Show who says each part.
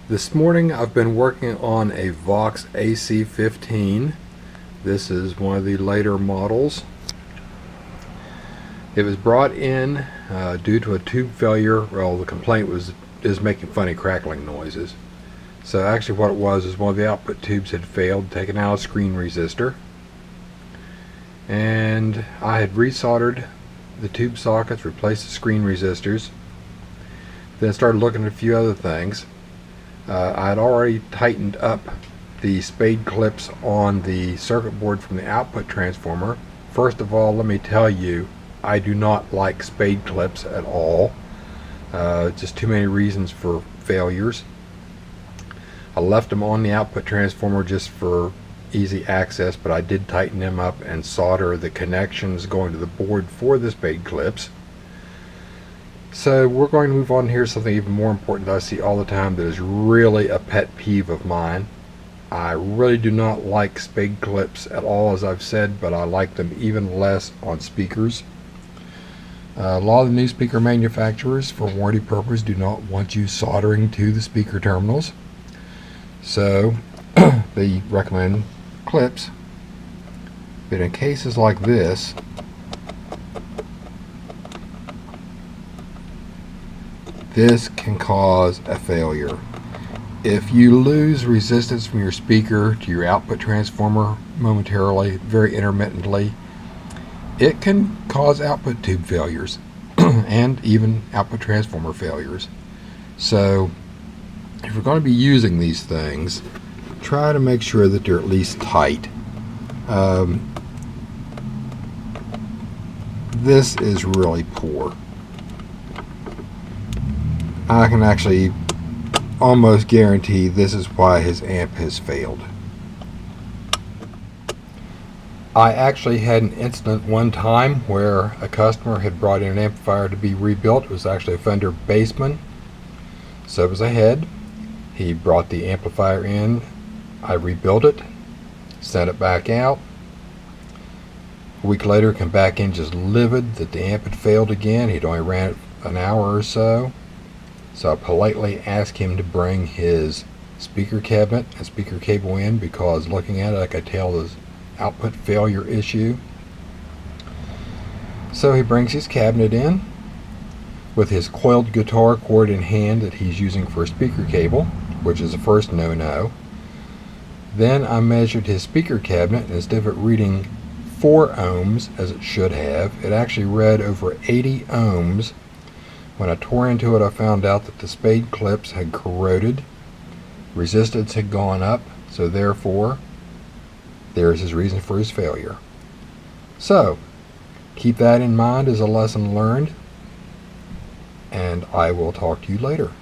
Speaker 1: This morning I've been working on a Vox AC 15. This is one of the later models. It was brought in due to a tube failure. Well, the complaint is making funny crackling noises. So actually what it was is one of the output tubes had failed, taken out a screen resistor. And I had resoldered the tube sockets, replaced the screen resistors. Then started looking at a few other things. I had already tightened up the spade clips on the circuit board from the output transformer. First of all, let me tell you, I do not like spade clips at all. Just too many reasons for failures. I left them on the output transformer just for easy access, but I did tighten them up and solder the connections going to the board for the spade clips. So we're going to move on here to something even more important that I see all the time that is really a pet peeve of mine. I really do not like spade clips at all, as I've said, but I like them even less on speakers. A lot of the new speaker manufacturers, for warranty purposes, do not want you soldering to the speaker terminals. So they recommend clips. But in cases like this, this can cause a failure. If you lose resistance from your speaker to your output transformer momentarily, very intermittently, it can cause output tube failures and even output transformer failures. So if you're going to be using these things, try to make sure that they're at least tight. This is really poor. I can actually almost guarantee this is why his amp has failed. I actually had an incident one time where a customer had brought in an amplifier to be rebuilt. It was actually a Fender Bassman. So it was a head. He brought the amplifier in. I rebuilt it, sent it back out. A week later, come back in just livid that the amp had failed again. He'd only ran it an hour or so. So I politely asked him to bring his speaker cabinet and speaker cable in, because looking at it I could tell this output failure issue. So he brings his cabinet in with his coiled guitar cord in hand that he's using for a speaker cable, which is the first no-no. Then I measured his speaker cabinet, and instead of it reading 4 ohms as it should have, it actually read over 80 ohms. When I tore into it, I found out that the spade clips had corroded, resistance had gone up, so therefore there's his reason for his failure. So keep that in mind as a lesson learned, and I will talk to you later.